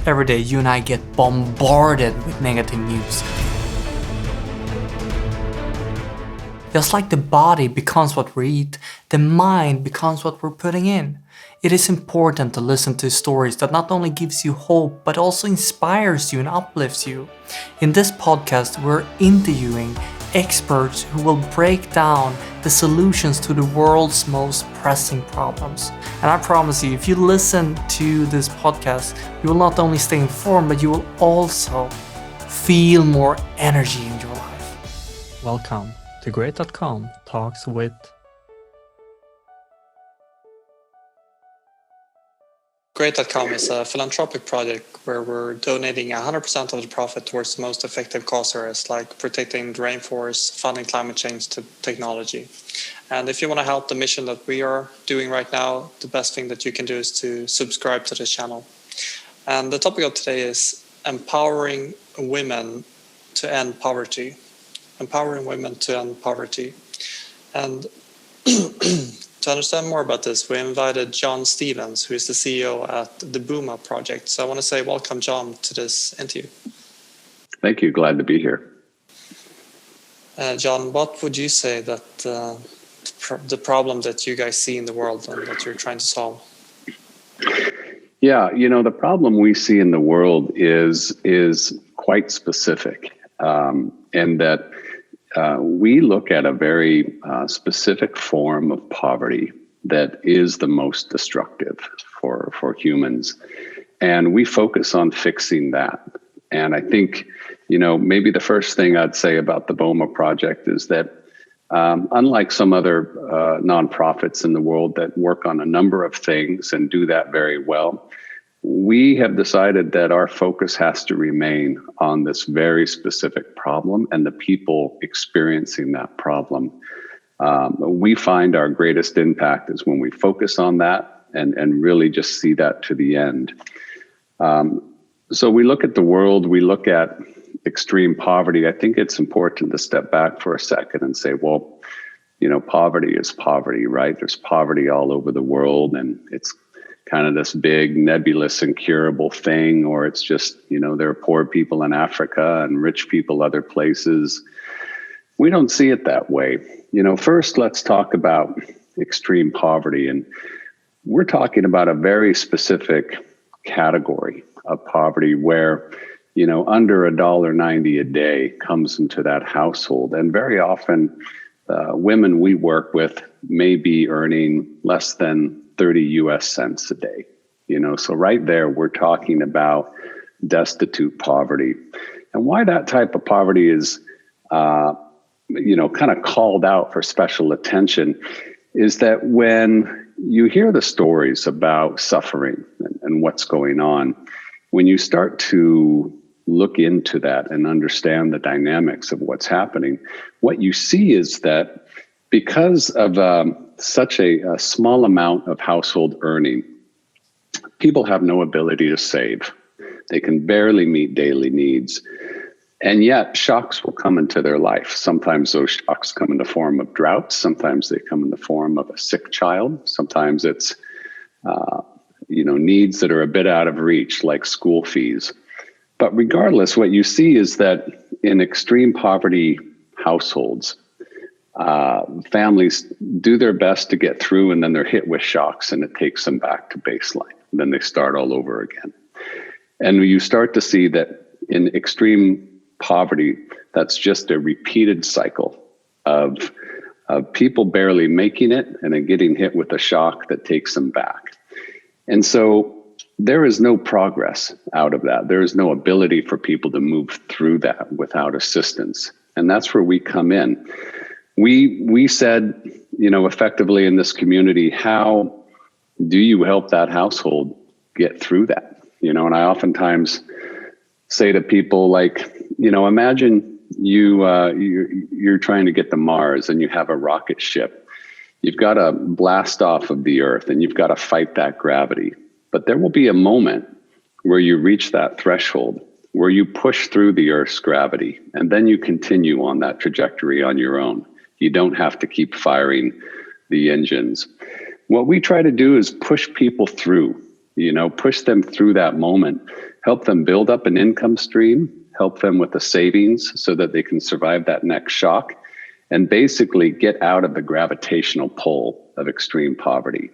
Every day you and I get bombarded with negative news. Just like the body becomes what we eat, the mind becomes what we're putting in. It is important to listen to stories that not only gives you hope, but also inspires you and uplifts you. In this podcast, we're interviewing experts who will break down the solutions to the world's most pressing problems. And I promise you, if you listen to this podcast, you will not only stay informed, but you will also feel more energy in your life. Welcome to Great.com Talks with. Great.com is a philanthropic project where we're donating 100% of the profit towards the most effective cause areas like protecting the rainforest, funding climate change to technology. And if you want to help the mission that we are doing right now, the best thing that you can do is to subscribe to this channel. And the topic of today is empowering women to end poverty. Empowering women to end poverty. And to understand more about this, we invited John Stevens, who is the CEO at the Boma Project. So I want to say welcome, John, to this interview. Thank you. Glad to be here. John, what would you say that the problem that you guys see in the world and that you're trying to solve? Yeah, the problem we see in the world is quite specific, and that we look at a very specific form of poverty that is the most destructive for humans. And we focus on fixing that. And I think, maybe the first thing I'd say about the Boma Project is that unlike some other nonprofits in the world that work on a number of things and do that very well, we have decided that our focus has to remain on this very specific problem and the people experiencing that problem. We find our greatest impact is when we focus on that and really just see that to the end. So we look at the world, we look at extreme poverty. I think it's important to step back for a second and say, well, poverty is poverty, right? There's poverty all over the world, and it's kind of this big nebulous incurable thing, or it's just, there are poor people in Africa and rich people other places. We don't see it that way. First, let's talk about extreme poverty. And we're talking about a very specific category of poverty where, under $1.90 a day comes into that household. And very often, women we work with may be earning less than 30 US cents a day. So right there, we're talking about destitute poverty. And why that type of poverty is, kind of called out for special attention is that when you hear the stories about suffering and what's going on, when you start to look into that and understand the dynamics of what's happening, what you see is that because of such a small amount of household earning, people have no ability to save. They can barely meet daily needs. And yet shocks will come into their life. Sometimes those shocks come in the form of droughts. Sometimes they come in the form of a sick child. Sometimes it's, needs that are a bit out of reach, like school fees. But regardless, what you see is that in extreme poverty households, families do their best to get through, and then they're hit with shocks and it takes them back to baseline. And then they start all over again. And you start to see that in extreme poverty, that's just a repeated cycle of people barely making it and then getting hit with a shock that takes them back. And so there is no progress out of that. There is no ability for people to move through that without assistance. And that's where we come in. We said, effectively in this community, how do you help that household get through that? And I oftentimes say to people like, imagine you're trying to get to Mars and you have a rocket ship. You've got to blast off of the Earth and you've got to fight that gravity. But there will be a moment where you reach that threshold, where you push through the Earth's gravity, and then you continue on that trajectory on your own. You don't have to keep firing the engines. What we try to do is push people through push them through that moment, help them build up an income stream, help them with the savings so that they can survive that next shock, and basically get out of the gravitational pull of extreme poverty.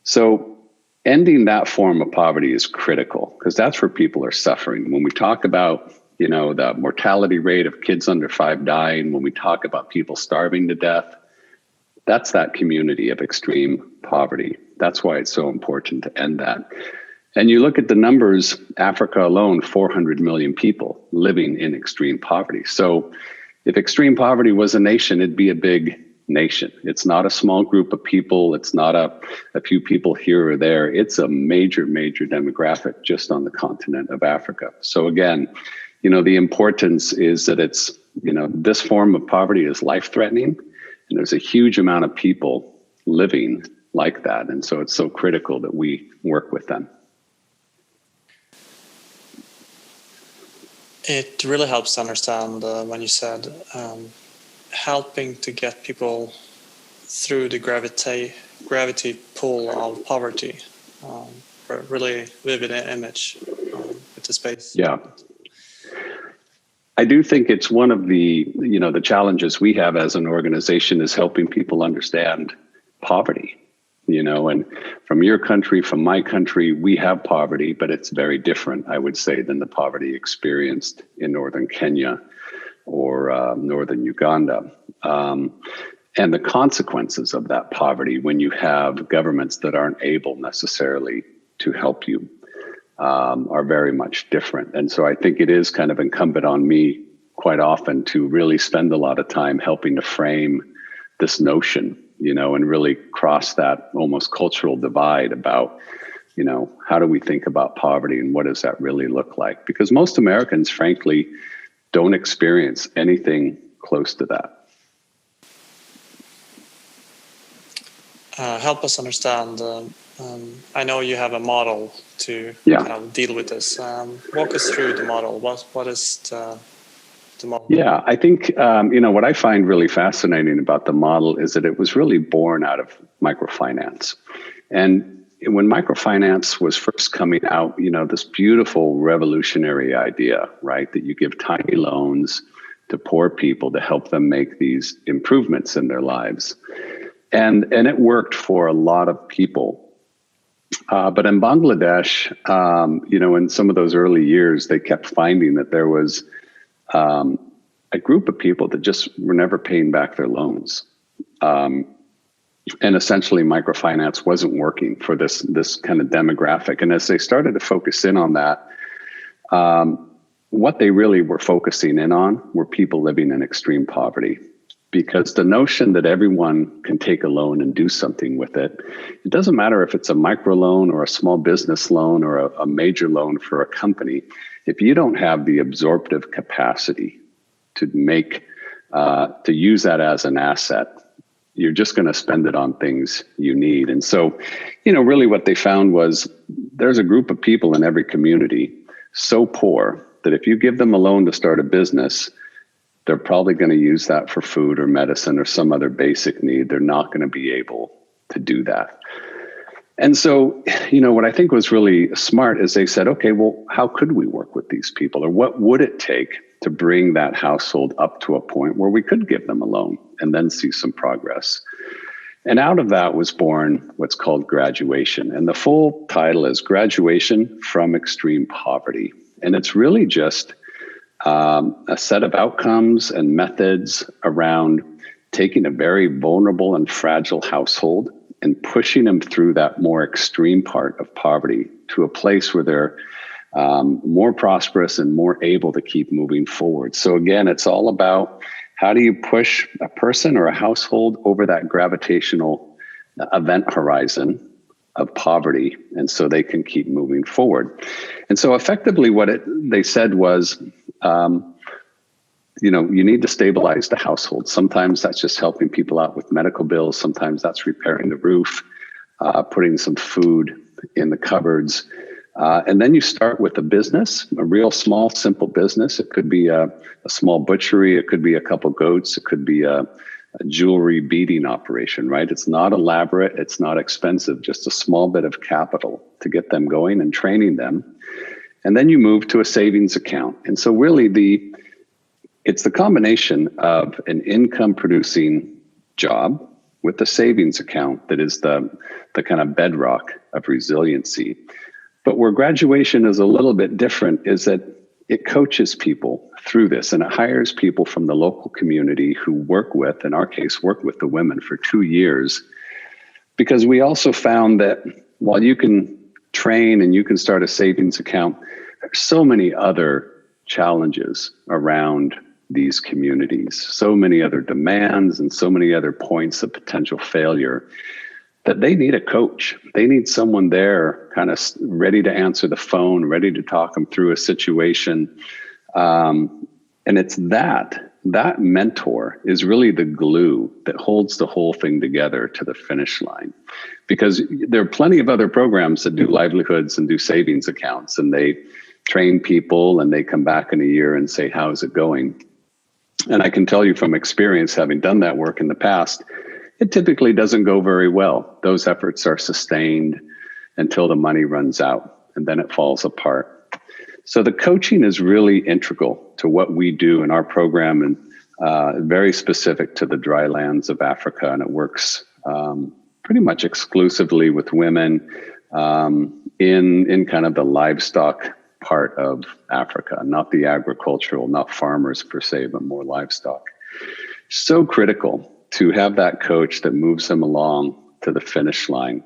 So ending that form of poverty is critical because that's where people are suffering. When we talk about, the mortality rate of kids under 5 dying, when we talk about people starving to death, that's that community of extreme poverty. That's why it's so important to end that. And you look at the numbers, Africa alone, 400 million people living in extreme poverty. So if extreme poverty was a nation, it'd be a big nation. It's not a small group of people. It's not a few people here or there. It's a major, major demographic just on the continent of Africa. So again, the importance is that it's, this form of poverty is life-threatening, and there's a huge amount of people living like that. And so it's so critical that we work with them. It really helps to understand when you said helping to get people through the gravity pull of poverty. A really vivid image with the space. Yeah. I do think it's one of the challenges we have as an organization is helping people understand poverty, and from your country, from my country, we have poverty, but it's very different, I would say, than the poverty experienced in northern Kenya or northern Uganda. And the consequences of that poverty when you have governments that aren't able necessarily to help you are very much different. And so I think it is kind of incumbent on me quite often to really spend a lot of time helping to frame this notion, and really cross that almost cultural divide about, how do we think about poverty and what does that really look like? Because most Americans, frankly, don't experience anything close to that. Help us understand. I know you have a model to kind of deal with this. Walk us through the model. What is the model? Yeah, I think what I find really fascinating about the model is that it was really born out of microfinance. And when microfinance was first coming out, this beautiful revolutionary idea, right, that you give tiny loans to poor people to help them make these improvements in their lives. And it worked for a lot of people. But in Bangladesh, in some of those early years, they kept finding that there was a group of people that just were never paying back their loans. And essentially microfinance wasn't working for this kind of demographic. And as they started to focus in on that, what they really were focusing in on were people living in extreme poverty. Because the notion that everyone can take a loan and do something with it, it doesn't matter if it's a micro loan or a small business loan or a major loan for a company. If you don't have the absorptive capacity to use that as an asset, you're just going to spend it on things you need. And so, really what they found was there's a group of people in every community so poor that if you give them a loan to start a business, they're probably going to use that for food or medicine or some other basic need. They're not going to be able to do that. And so, what I think was really smart is they said, okay, well, how could we work with these people? Or what would it take to bring that household up to a point where we could give them a loan and then see some progress? And out of that was born what's called graduation. And the full title is Graduation from Extreme Poverty. And it's really just a set of outcomes and methods around taking a very vulnerable and fragile household and pushing them through that more extreme part of poverty to a place where they're more prosperous and more able to keep moving forward. So again, it's all about how do you push a person or a household over that gravitational event horizon of poverty, and so they can keep moving forward. And so effectively what they said was, you need to stabilize the household. Sometimes that's just helping people out with medical bills. Sometimes that's repairing the roof, putting some food in the cupboards. And then you start with a business, a real small, simple business. It could be a small butchery. It could be a couple goats. It could be a a jewelry beading operation, right? It's not elaborate, it's not expensive, just a small bit of capital to get them going and training them. And then you move to a savings account. And so really it's the combination of an income producing job with a savings account that is the kind of bedrock of resiliency. But where graduation is a little bit different is that it coaches people through this, and it hires people from the local community who work with, in our case, work with the women for 2 years. Because we also found that while you can train and you can start a savings account, there's so many other challenges around these communities, so many other demands and so many other points of potential failure that they need a coach. They need someone there kind of ready to answer the phone, ready to talk them through a situation. And it's that mentor is really the glue that holds the whole thing together to the finish line. Because there are plenty of other programs that do livelihoods and do savings accounts, and they train people and they come back in a year and say, how's it going? And I can tell you from experience, having done that work in the past, it typically doesn't go very well. Those efforts are sustained until the money runs out, and then it falls apart. So the coaching is really integral to what we do in our program, and very specific to the dry lands of Africa. And it works pretty much exclusively with women in kind of the livestock part of Africa, not the agricultural, not farmers per se, but more livestock. So critical to have that coach that moves them along to the finish line.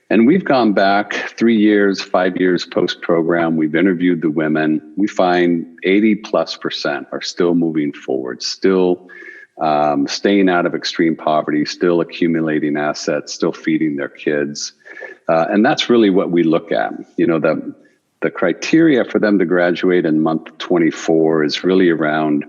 And we've gone back 3 years, 5 years post-program. We've interviewed the women. We find 80+% are still moving forward, still staying out of extreme poverty, still accumulating assets, still feeding their kids. And that's really what we look at. You know, the criteria for them to graduate in month 24 is really around,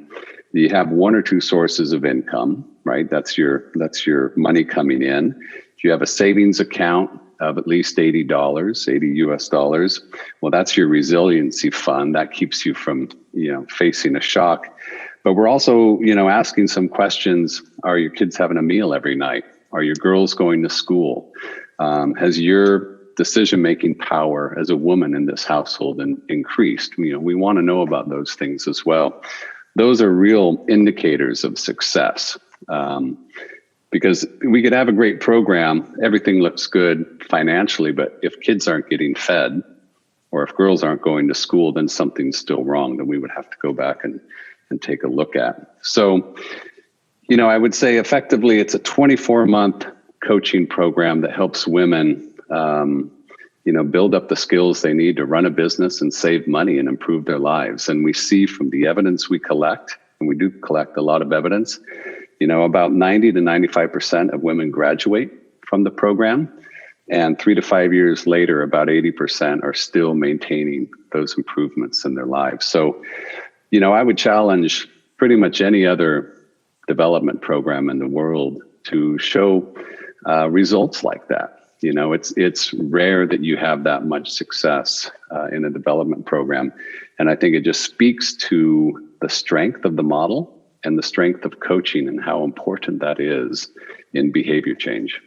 you have 1 or 2 sources of income, right? That's your money coming in. You have a savings account of at least $80, 80 US dollars. Well, that's your resiliency fund. That keeps you from, facing a shock. But we're also, asking some questions. Are your kids having a meal every night? Are your girls going to school? Has your decision-making power as a woman in this household increased? We want to know about those things as well. Those are real indicators of success. Because we could have a great program, everything looks good financially, but if kids aren't getting fed, or if girls aren't going to school, then something's still wrong that we would have to go back and take a look at. So, I would say effectively it's a 24-month coaching program that helps women, build up the skills they need to run a business and save money and improve their lives. And we see from the evidence we collect, and we do collect a lot of evidence, about 90 to 95% of women graduate from the program, and 3 to 5 years later, about 80% are still maintaining those improvements in their lives. So, I would challenge pretty much any other development program in the world to show results like that. It's rare that you have that much success in a development program. And I think it just speaks to the strength of the model and the strength of coaching and how important that is in behavior change.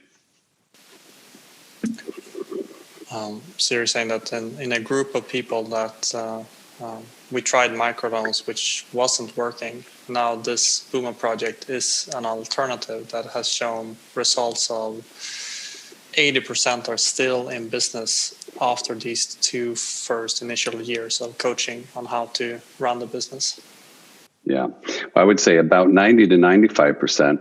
So you're saying that in a group of people that we tried microloans, which wasn't working. Now this Boma Project is an alternative that has shown results of 80% are still in business after these 2 first initial years of coaching on how to run the business. Yeah, I would say about 90 to 95%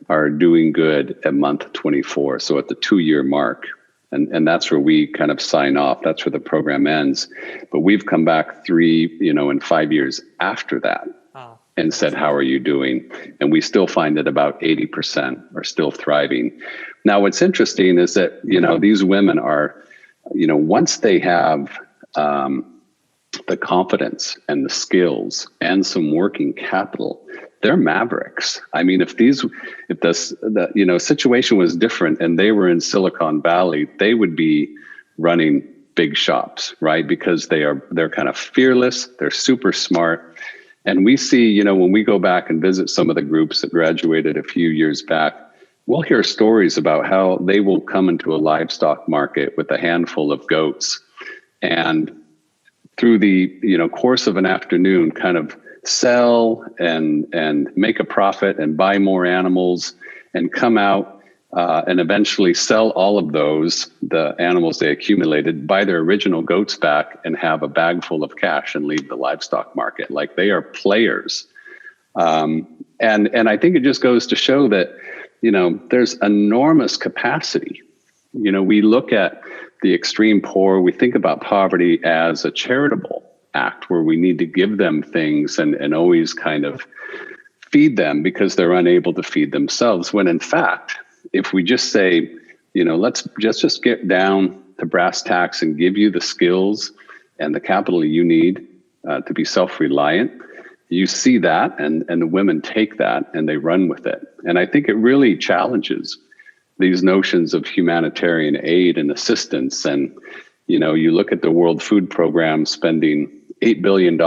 are doing good at month 24. So at the 2-year mark, and that's where we kind of sign off. That's where the program ends. But we've come back 3, and 5 years after that and said, how are you doing? And we still find that about 80% are still thriving. Now, what's interesting is that, these women are, once they have the confidence and the skills and some working capital, they're mavericks. I mean, if the situation was different and they were in Silicon Valley, they would be running big shops, right? Because they're kind of fearless, they're super smart, And we see, when we go back and visit some of the groups that graduated a few years back, we'll hear stories about how they will come into a livestock market with a handful of goats, and through the course of an afternoon kind of sell and make a profit and buy more animals and come out and eventually sell all of the animals they accumulated, buy their original goats back and have a bag full of cash and leave the livestock market. Like, they are players. And I think it just goes to show that, there's enormous capacity. We look at the extreme poor, we think about poverty as a charitable act where we need to give them things and always kind of feed them because they're unable to feed themselves. When in fact, if we just say, let's just get down to brass tacks and give you the skills and the capital you need to be self-reliant, you see that, and the women take that and they run with it. And I think it really challenges these notions of humanitarian aid and assistance. And, you look at the World Food Program spending $8 billion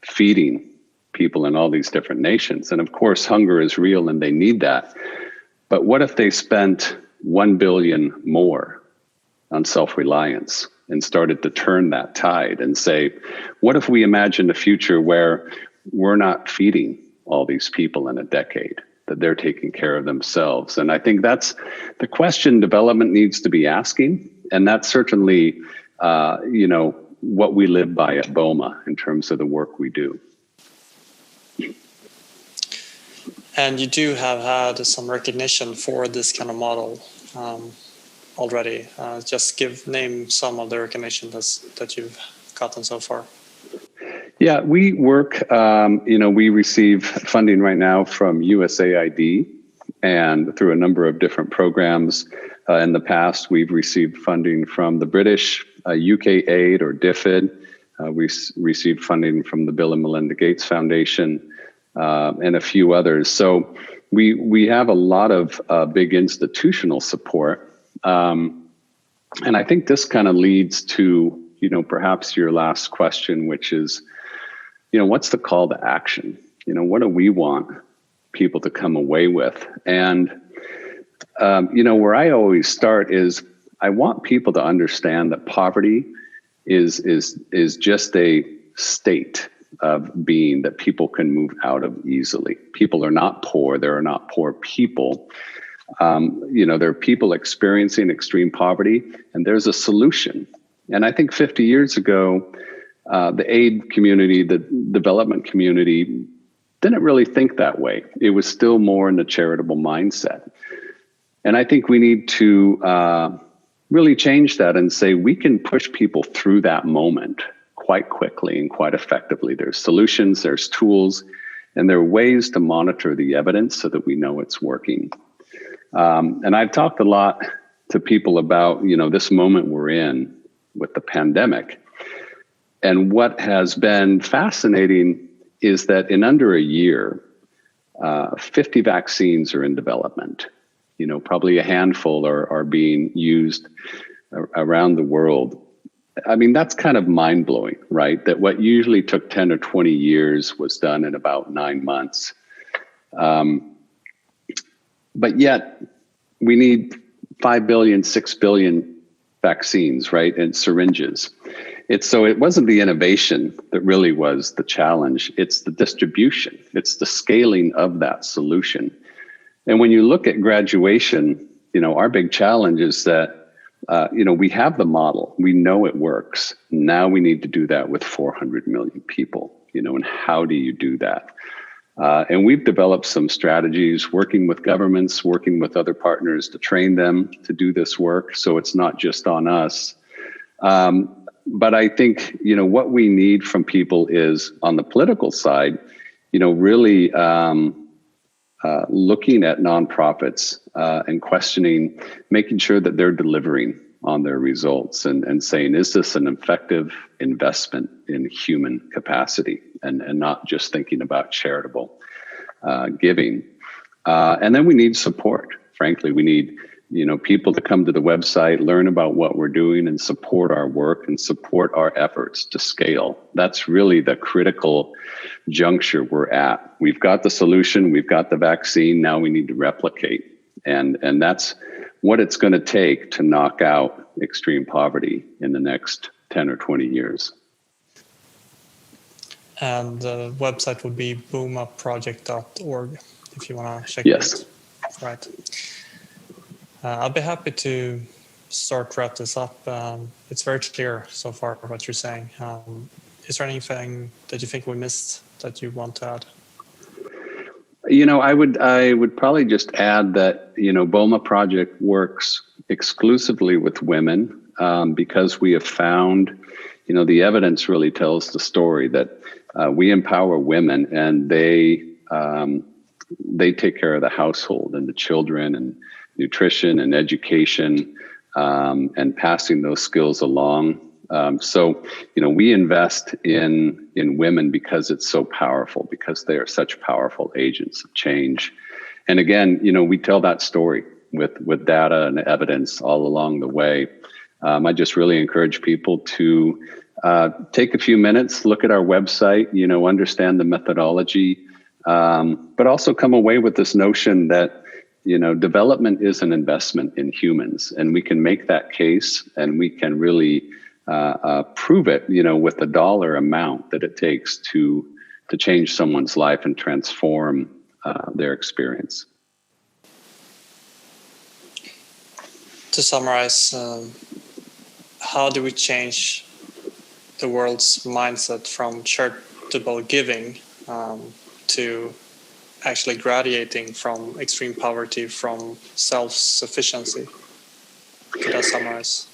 feeding people in all these different nations. And of course, hunger is real and they need that. But what if they spent 1 billion more on self-reliance and started to turn that tide and say, what if we imagine a future where we're not feeding all these people in a decade, that they're taking care of themselves? And I think that's the question development needs to be asking. And that's certainly, what we live by at Boma in terms of the work we do. And you do have had some recognition for this kind of model already. Just name some of the recognition that you've gotten so far. Yeah, we work, we receive funding right now from USAID and through a number of different programs. In the past, we've received funding from the British UK Aid or DFID. We received funding from the Bill and Melinda Gates Foundation and a few others. So we have a lot of big institutional support. And I think this kind of leads to, perhaps your last question, which is, what's the call to action? What do we want people to come away with? And, where I always start is I want people to understand that poverty is just a state of being that people can move out of easily. People are not poor. There are not poor people. There are people experiencing extreme poverty, and there's a solution. And I think 50 years ago, the aid community, the development community, didn't really think that way. It was still more in the charitable mindset. And I think we need to really change that and say we can push people through that moment quite quickly and quite effectively. There's solutions, there's tools, and there are ways to monitor the evidence so that we know it's working. And I've talked a lot to people about, this moment we're in with the pandemic. And what has been fascinating is that in under a year, 50 vaccines are in development. Probably a handful are being used around the world. I mean, that's kind of mind-blowing, right? That what usually took 10 or 20 years was done in about 9 months. But yet we need 5 billion, 6 billion vaccines, right? And syringes. So it wasn't the innovation that really was the challenge. It's the distribution. It's the scaling of that solution. And when you look at graduation, our big challenge is that, we have the model. We know it works. Now we need to do that with 400 million people, and how do you do that? And we've developed some strategies working with governments, working with other partners to train them to do this work. So it's not just on us. But I think, what we need from people is on the political side, really looking at nonprofits and questioning, making sure that they're delivering on their results and saying, is this an effective investment in human capacity and not just thinking about charitable giving? And then we need support. Frankly, we need people to come to the website, learn about what we're doing, and support our work and support our efforts to scale. That's really the critical juncture we're at. We've got the solution, we've got the vaccine, now we need to replicate. And that's what it's going to take to knock out extreme poverty in the next 10 or 20 years. And the website would be bomaproject.org if you want to check yes. it out. Right. I'll be happy to wrap this up. It's very clear so far what you're saying. Is there anything that you think we missed that you want to add? I would probably just add that, Boma Project works exclusively with women because we have found, the evidence really tells the story that we empower women and they take care of the household and the children and nutrition and education and passing those skills along. So we invest in women because it's so powerful, because they are such powerful agents of change. And again, we tell that story with data and evidence all along the way. I just really encourage people to take a few minutes, look at our website, understand the methodology, but also come away with this notion that development is an investment in humans, and we can make that case, and we can really prove it, with the dollar amount that it takes to change someone's life and transform their experience. To summarize, how do we change the world's mindset from charitable giving to actually graduating from extreme poverty from self-sufficiency? Could I summarize?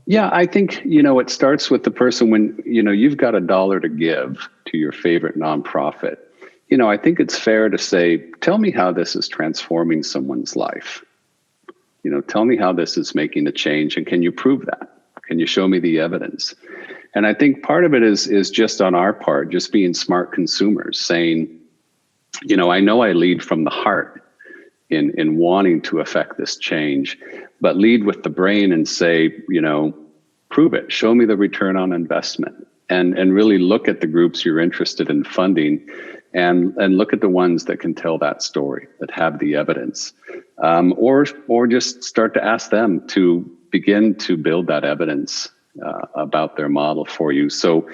Yeah, I think, it starts with the person when, you've got $1 to give to your favorite nonprofit. I think it's fair to say, tell me how this is transforming someone's life. Tell me how this is making a change, and can you prove that? Can you show me the evidence? And I think part of it is just on our part, just being smart consumers, saying, I know I lead from the heart in wanting to affect this change, but lead with the brain and say, prove it, show me the return on investment, and really look at the groups you're interested in funding and look at the ones that can tell that story, that have the evidence, or just start to ask them to begin to build that evidence about their model for you. So,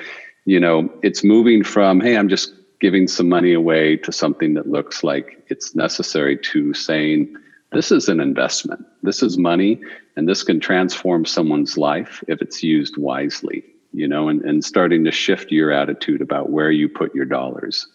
it's moving from, hey, I'm just giving some money away, to something that looks like it's necessary, to saying, this is an investment, this is money, and this can transform someone's life if it's used wisely, and starting to shift your attitude about where you put your dollars.